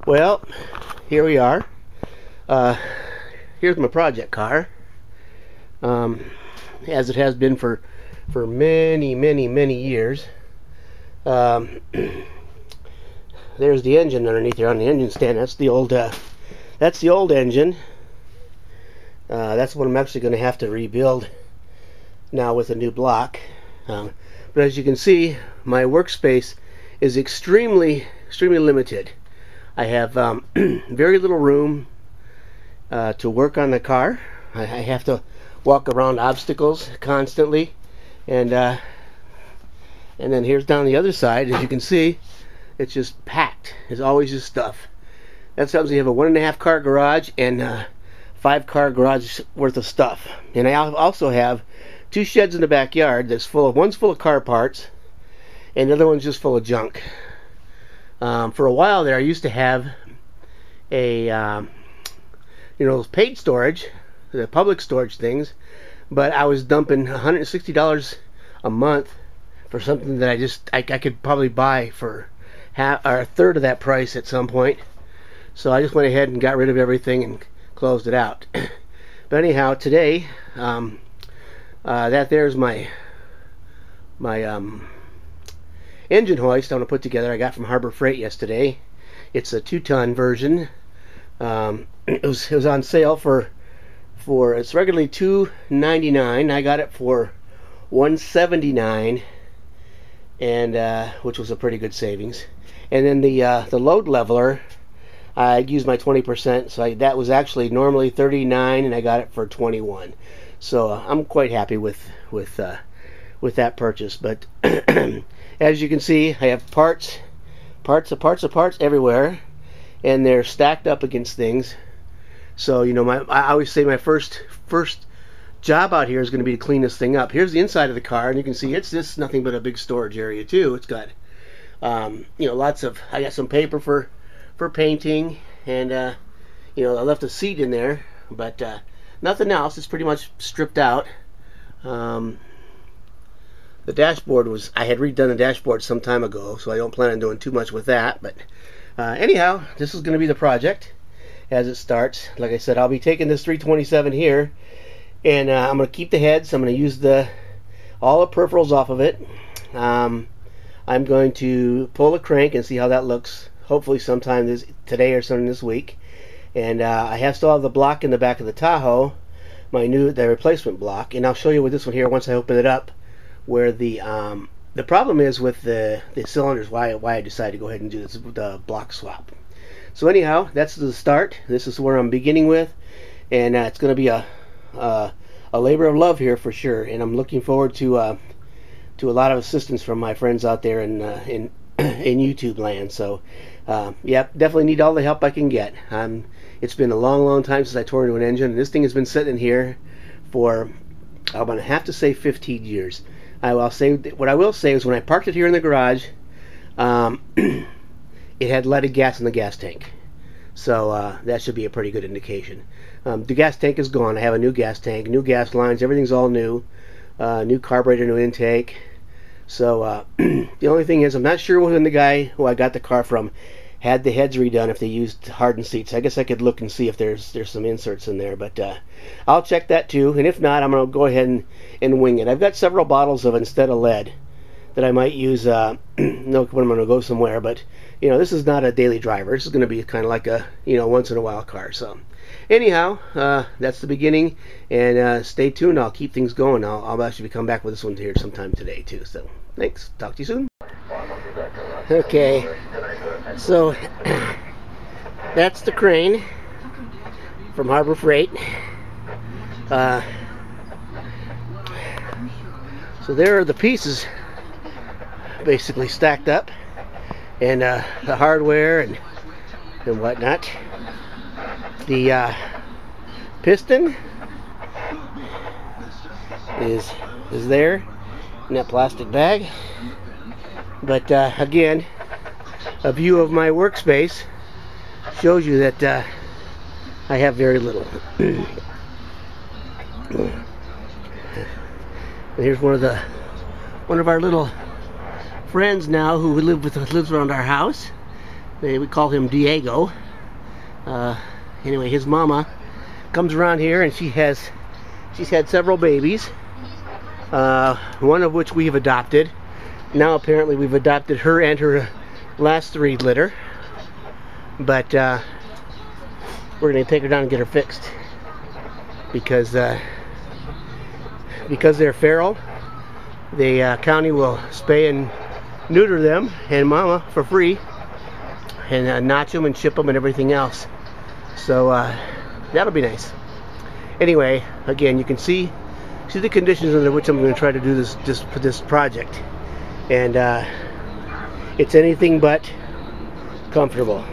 Well, here we are. Uh, Here's my project car, as it has been for many years. There's the engine underneath here on the engine stand. That's the old engine. That's what I'm actually going to have to rebuild now with a new block. But as you can see, my workspace is extremely limited. I have very little room to work on the car. I have to walk around obstacles constantly, and then here's down the other side. As you can see, it's just packed. There's always just stuff. That's sometimes you have a 1.5 car garage and 5 car garage worth of stuff. And I also have 2 sheds in the backyard that's one's full of car parts, and the other one's just full of junk. For a while there, I used to have a those paid storage, the public storage things, but I was dumping $160 a month for something that I could probably buy for half or a third of that price at some point. So I just went ahead and got rid of everything and closed it out. But anyhow, today, that there's my engine hoist I'm gonna put together. I got from Harbor Freight yesterday. It's a 2-ton version. It was on sale for it's regularly $299. I got it for $179, and which was a pretty good savings. And then the load leveler, I used my 20%, so that was actually normally $39, and I got it for $21. So I'm quite happy with that purchase. But as you can see, I have parts everywhere, and they're stacked up against things. So I always say my first job out here is going to be to clean this thing up. Here's the inside of the car, and you can see it's just nothing but a big storage area too. It's got lots of, I got some paper for painting, and I left a seat in there, but nothing else. It's pretty much stripped out. The dashboard I had redone the dashboard some time ago, so I don't plan on doing too much with that. But anyhow, this is going to be the project as it starts. Like I said, I'll be taking this 327 here, and I'm going to keep the heads. I'm going to use all the peripherals off of it. I'm going to pull the crank and see how that looks, hopefully sometime today or something this week. And I still have the block in the back of the Tahoe, the replacement block, and I'll show you with this one here once I open it up, where the problem is with the cylinders, why I decided to go ahead and do the block swap. So anyhow, that's the start. This is where I'm beginning with, and it's going to be a labor of love here for sure. And I'm looking forward to a lot of assistance from my friends out there in YouTube land. So yep, definitely need all the help I can get. It's been a long time since I tore into an engine, and this thing has been sitting here for, I'm going to have to say 15 years. What I will say is when I parked it here in the garage, it had leaded gas in the gas tank. So that should be a pretty good indication. The gas tank is gone. I have a new gas tank, new gas lines, everything's all new. New carburetor, new intake. So the only thing is, I'm not sure when the guy who I got the car from had the heads redone, if they used hardened seats. I guess I could look and see if there's some inserts in there, but I'll check that too. And if not, I'm going to go ahead and wing it. I've got several bottles of instead of lead that I might use when I'm going to go somewhere. But this is not a daily driver. This is going to be kind of like a once in a while car. So anyhow, that's the beginning, and stay tuned. I'll keep things going. I'll actually come back with this one here sometime today too. So thanks. Talk to you soon. Okay, so that's the crane from Harbor Freight. So there are the pieces basically stacked up, and the hardware and whatnot. The piston is there in that plastic bag. But again, a view of my workspace shows you that I have very little. And here's one of our little friends now who lives around our house. We call him Diego. Anyway, his mama comes around here, and she's had several babies, one of which we've adopted. Now apparently we've adopted her and her last 3 litter, but we're going to take her down and get her fixed because they're feral. The county will spay and neuter them and mama for free, and notch them and ship them and everything else. So that'll be nice. Anyway, again, you can see the conditions under which I'm going to try to do this project, and it's anything but comfortable.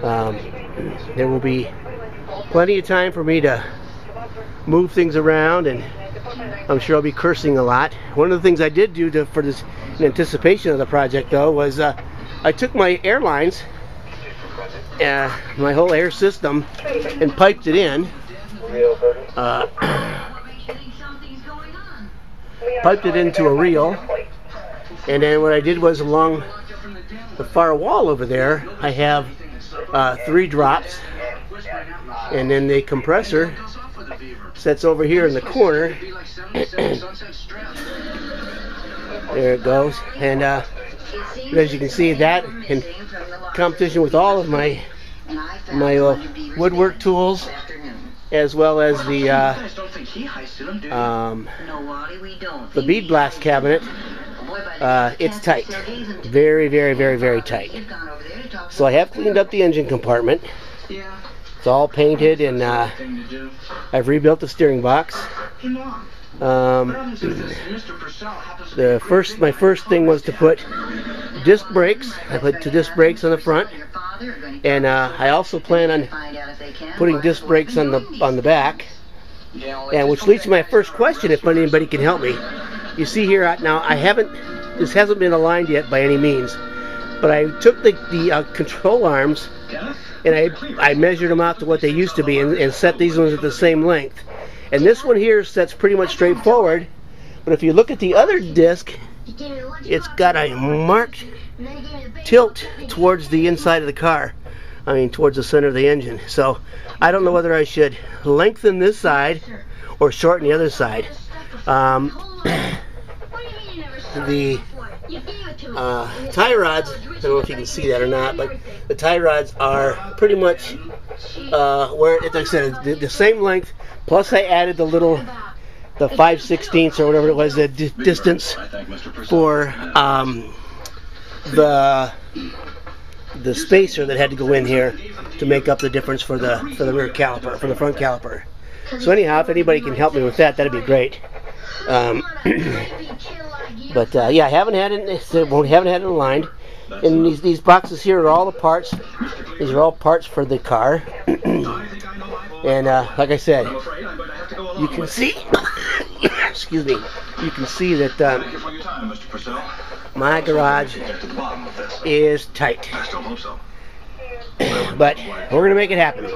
There will be plenty of time for me to move things around, and I'm sure I'll be cursing a lot. One of the things I did do for this, in anticipation of the project, though, was I took my airlines, my whole air system, and piped it in. Piped it into a reel, and then what I did was, along the far wall over there, I have 3 drops, and then the compressor sits over here in the corner. There it goes, and as you can see, that in competition with all of my woodwork tools, as well as the bead blast cabinet, it's tight, very, very, very, very tight. So I have cleaned up the engine compartment. It's all painted, and I've rebuilt the steering box. My first thing was to put disc brakes. I put 2 disc brakes on the front, and I also plan on putting disc brakes on the back. And which leads to my first question, if anybody can help me. You see here, now this hasn't been aligned yet by any means, but I took the control arms and I measured them out to what they used to be, and set these ones at the same length. And this one here sets pretty much straightforward, but if you look at the other disc, it's got a marked tilt towards the inside of the car. I mean, towards the center of the engine. So I don't know whether I should lengthen this side or shorten the other side. The tie rods, I don't know if you can see that or not, but the tie rods are pretty much where, like I said, the same length, plus I added the 5/16 or whatever it was, the distance for the spacer that had to go in here to make up the difference for the rear caliper, for the front caliper. So anyhow, if anybody can help me with that, that'd be great. But yeah, I haven't had it aligned. And these boxes here are all the parts. These are all parts for the car. And like I said, you can see. Excuse me. You can see that my garage is tight. But we're gonna make it happen.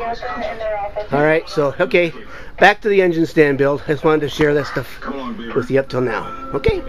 All right. So okay, back to the engine stand build. I just wanted to share that stuff with you up till now. Okay.